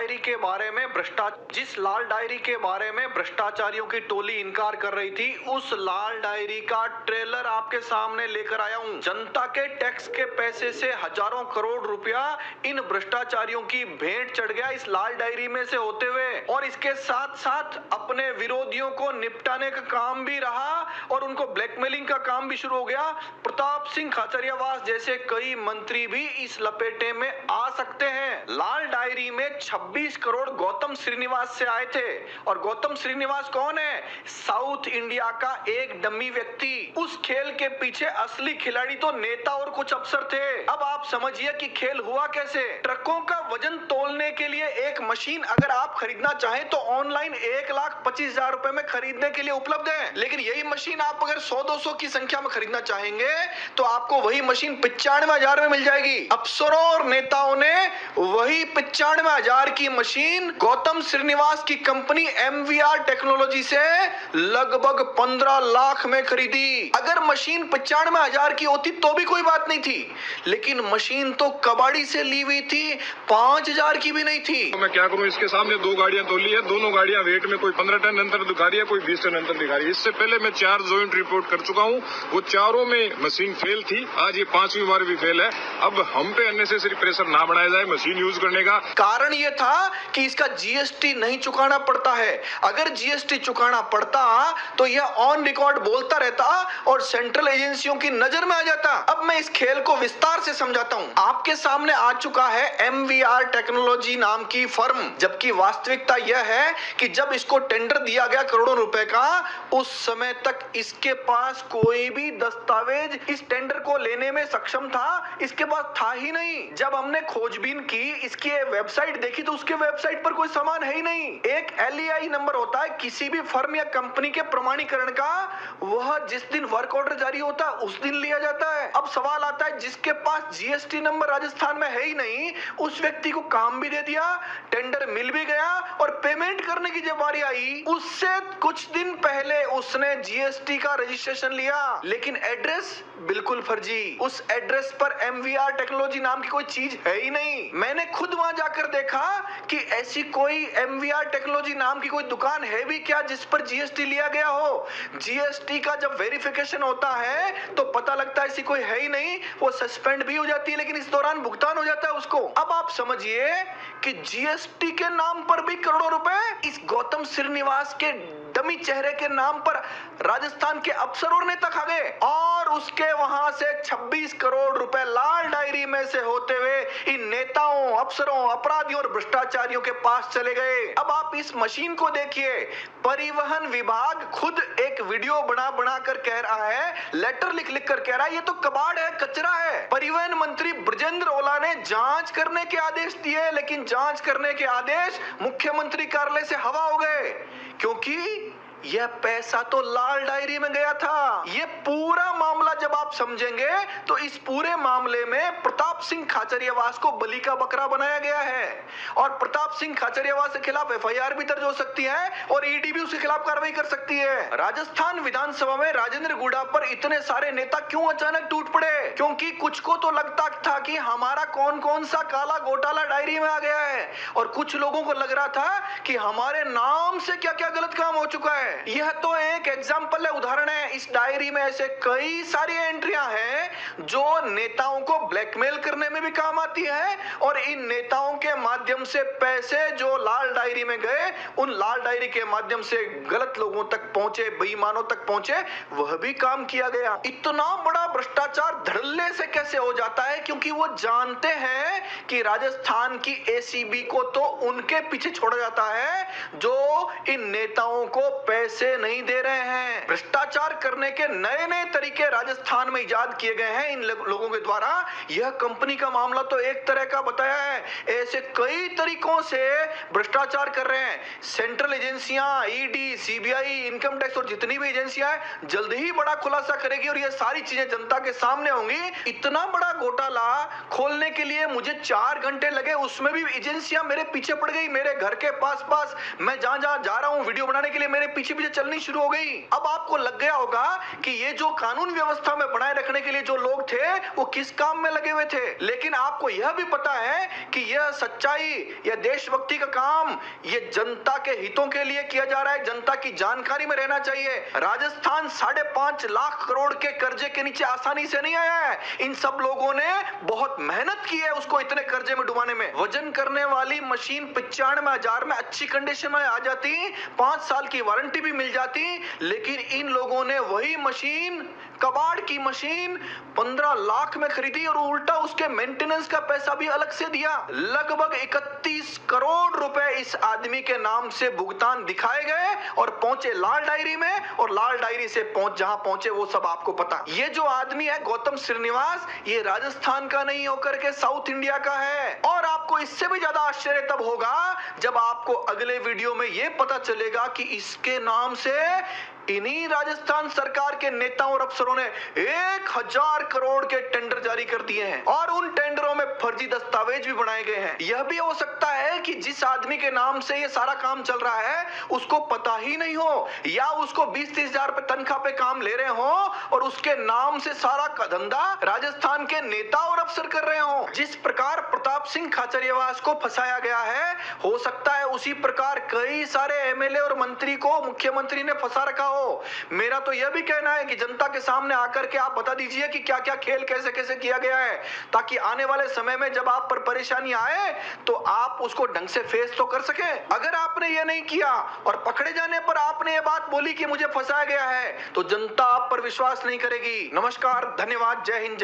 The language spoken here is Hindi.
डायरी के बारे में जिस लाल डायरी के बारे में भ्रष्टाचारियों की टोली इनकार कर रही थी, उस लाल डायरी का ट्रेलर आपके सामने लेकर आया हूं। जनता के टैक्स के पैसे से हजारों करोड़ रुपया इन भ्रष्टाचारियों की भेंट चढ़ गया इस लाल डायरी में से होते हुए, और इसके साथ साथ अपने विरोधियों को निपटाने का काम भी रहा और उनको ब्लैकमेलिंग का काम भी शुरू हो गया। प्रताप सिंह खाचरियावास जैसे कई मंत्री भी इस लपेटे में आ सकते हैं। लाल डायरी में 26 करोड़ गौतम श्रीनिवास से आए थे, और गौतम श्रीनिवास कौन है? साउथ इंडिया का एक डमी व्यक्ति। उस खेल के पीछे असली खिलाड़ी तो नेता और कुछ अफसर थे। अब आप समझिए कि खेल हुआ कैसे। ट्रकों का वजन तोलने के लिए एक मशीन अगर आप खरीदना चाहें तो ऑनलाइन 1,25,000 रुपए में खरीदने के लिए उपलब्ध है, लेकिन यही मशीन आप अगर 100-200 की संख्या में खरीदना चाहेंगे तो आपको वही मशीन 95,000 में मिल जाएगी। अफसरों और नेताओं ने वही 95,000 की मशीन गौतम श्रीनिवास की कंपनी MVR टेक्नोलॉजी से लगभग 15 लाख में खरीदी। अगर मशीन 95,000 की होती तो भी कोई बात नहीं थी, लेकिन मशीन तो कबाड़ी से ली हुई थी, 5,000 की भी नहीं थी। तो मैं क्या करूं, इसके सामने 2 गाड़ियां तोली है, दोनों गाड़ियां वेट में कोई 15 टन अंतर दिखा रही है, कोई 20 टन अंतर दिखा रही है। इससे पहले मैं 4 जॉइंट रिपोर्ट कर चुका हूं, वो चारों में मशीन फेल थी, आज ये 5वीं बार भी फेल है। अब हम पे अननेसेसरी प्रेशर ना बढ़ाया जाए मशीन यूज करने का। कारण ये था कि इसका GST नहीं चुकाना पड़ता है। अगर GST चुकाना पड़ता तो यह ऑन रिकॉर्ड बोलता रहता और सेंट्रल एजेंसियों की नजर में आ जाता। अब मैं इस खेल को विस्तार से समझाता हूं। आपके सामने आ चुका है MVR टेक्नोलॉजी नाम की फर्म, जबकि वास्तविकता यह है कि जब इसको टेंडर दिया गया करोड़ों रुपए का, उस समय तक इसके पास कोई भी दस्तावेज इस टेंडर को लेने में सक्षम था, इसके पास था ही नहीं। जब हमने खोजबीन की, इसकी वेबसाइट देखी तो उसके वेबसाइट पर कोई सामान है ही नहीं। एक LEI नंबर होता है किसी भी फर्म या कंपनी के प्रमाणीकरण का, वह जिस दिन वर्क ऑर्डर जारी होता है उस दिन लिया जाता है। अब सवाल आता है, जिसके पास GST नंबर राजस्थान में है ही नहीं, उस व्यक्ति को काम भी दे दिया, टेंडर मिल भी गया, और पेमेंट करने की जब बारी आई, उससे कुछ दिन पहले उसने GST का रजिस्ट्रेशन लिया, लेकिन एड्रेस बिल्कुल फर्जी। उस एड्रेस पर MVR टेक्नोलॉजी नाम की कोई चीज है ही नहीं। मैंने खुद वहां जाकर देखा कि ऐसी कोई MVR टेक्नोलॉजी नाम की कोई दुकान है भी क्या जिस पर GST लिया गया हो। GST का जब वेरिफिकेशन होता है तो पता लगता है ऐसी कोई है ही नहीं, वो सस्पेंड भी हो जाती है, लेकिन इस दौरान भुगतान हो जाता है उसको। अब आप समझिए कि GST के नाम पर भी करोड़ों रुपए इस गौतम श्रीनिवास के डमी चेहरे के नाम पर राजस्थान के अफसर और नेता खा गए, और उसके वहां से 26 करोड़ रुपए लाल डायरी में से होते हुए इन नेताओं, अफसरों, अपराधियों और भ्रष्टाचारियों के पास चले गए। अब आप इस मशीन को देखिए। परिवहन विभाग खुद एक वीडियो बना कर कह रहा है, लेटर लिख कर कह रहा है, ये तो कबाड़ है, कचरा है। परिवहन मंत्री ब्रजेंद्र ओला ने जांच करने के आदेश दिए, लेकिन जांच करने के आदेश मुख्यमंत्री कार्यालय से हवा हो गए, क्योंकि यह पैसा तो लाल डायरी में गया था। यह पूरा मामला जब आप समझेंगे तो इस पूरे मामले में प्रताप सिंह खाचरियावास को बलि का बकरा बनाया गया है, और प्रताप सिंह खाचरियावास के खिलाफ FIR भी दर्ज हो सकती है और ED भी उसके खिलाफ कार्रवाई कर सकती है। राजस्थान विधानसभा में राजेंद्र गुड़ा पर इतने सारे नेता क्यों अचानक टूट पड़े? क्योंकि कुछ को तो लगता था कि हमारा कौन कौन सा काला घोटाला डायरी में आ गया है, और कुछ लोगों को लग रहा था कि हमारे नाम से क्या क्या गलत काम हो चुका है। यह तो एक एग्जाम्पल है, उदाहरण है। इस डायरी में ऐसे कई सारी एंट्रियां हैं जो नेताओं को ब्लैकमेल करने में भी काम आती है, और इन नेताओं के माध्यम से पैसे जो लाल डायरी में गए, उन लाल डायरी के माध्यम से गलत लोगों तक पहुंचे, बेईमानों तक पहुंचे, वह भी काम किया गया। इतना बड़ा भ्रष्टाचार धड़ल्ले से कैसे हो जाता है? क्योंकि वो जानते हैं कि राजस्थान की ACB को तो उनके पीछे छोड़ा जाता है जो इन नेताओं को पैसे नहीं दे रहे हैं। भ्रष्टाचार करने के नए नए तरीके राजस्थान में इजाद किए गए हैं इन लोगों के द्वारा। यह कंपनी का मामला तो एक तरह का बताया है, ऐसे कई तरीकों से भ्रष्टाचार कर रहे हैं। सेंट्रल एजेंसियां, ED, CBI, इनकम टैक्स और जितनी भी एजेंसियां हैं जल्द ही बड़ा खुलासा करेगी, और यह सारी चीजें जनता के सामने होंगी। इतना बड़ा घोटाला खोलने के लिए मुझे 4 घंटे लगे, उसमें भी एजेंसी एजेंसियां मेरे पीछे पड़ गई, मेरे घर के पास पास मैं जहां जहां जा रहा हूं वीडियो बनाने के लिए मेरे पीछे पीछे चलनी शुरू हो गई। अब आपको लग गया होगा कि ये जो कानून व्यवस्था में बनाए रखने के लिए जो लोग थे वो किस काम में लगे हुए थे, लेकिन आपको यह भी पता है कि यह सच्चाई, यह देशभक्ति का काम ये जनता के हितों के लिए किया जा रहा है, जनता की जानकारी में रहना चाहिए। राजस्थान 5.5 लाख करोड़ के कर्जे के नीचे आसानी से नहीं आया है। इन सब लोगों ने बहुत मेहनत की है उसको इतने कर्जे में डुबाने में। वजन करने वाली मशीन 95,000 में अच्छी कंडीशन में आ जाती, 5 साल की वारंटी भी मिल जाती, लेकिन इन लोगों ने वही मशीन, कबाड़ की मशीन 15 लाख में खरीदी और उल्टा उसके मेंटेनेंस का पैसा भी अलग से दिया। लगभग 31 करोड़ रुपए इस आदमी के नाम से भुगतान दिखाए गए और पहुंचे लाल डायरी में, और लाल डायरी से जहां पहुंचे वो सब आपको पता। ये जो आदमी है गौतम श्रीनिवास, ये राजस्थान का नहीं होकर के साउथ इंडिया का है। और आपको इससे भी ज्यादा आश्चर्य तब होगा जब आपको अगले वीडियो में यह पता चलेगा कि इसके नाम से इन्हीं राजस्थान सरकार के नेताओं और अफसरों ने 1000 करोड़ के टेंडर जारी कर दिए हैं और उन टेंडरों में फर्जी दस्तावेज भी बनाए गए हैं। यह भी हो सकता है कि जिस आदमी के नाम से ये सारा काम चल रहा है उसको पता ही नहीं हो, या उसको 20-30 हजार तनख्वाह पे काम ले रहे हो और उसके नाम से सारा का धंधा राजस्थान के नेता और अफसर कर रहे हो। जिस प्रकार प्रताप सिंह खाचरियावास को फंसाया गया है, हो सकता है उसी प्रकार कई सारे एमएलए और मंत्री को मुख्यमंत्री ने फंसा रखा हो। मेरा तो यह भी कहना है कि जनता के सामने आकर के आप बता दीजिए कि क्या क्या खेल कैसे कैसे किया गया है, ताकि आने वाले समय में जब आप पर परेशानी आए तो आप उसको ढंग से फेस तो कर सके। अगर आपने यह नहीं किया और पकड़े जाने पर आपने यह बात बोली कि मुझे फंसाया गया है, तो जनता आप पर विश्वास नहीं करेगी। नमस्कार, धन्यवाद, जय हिंद, जय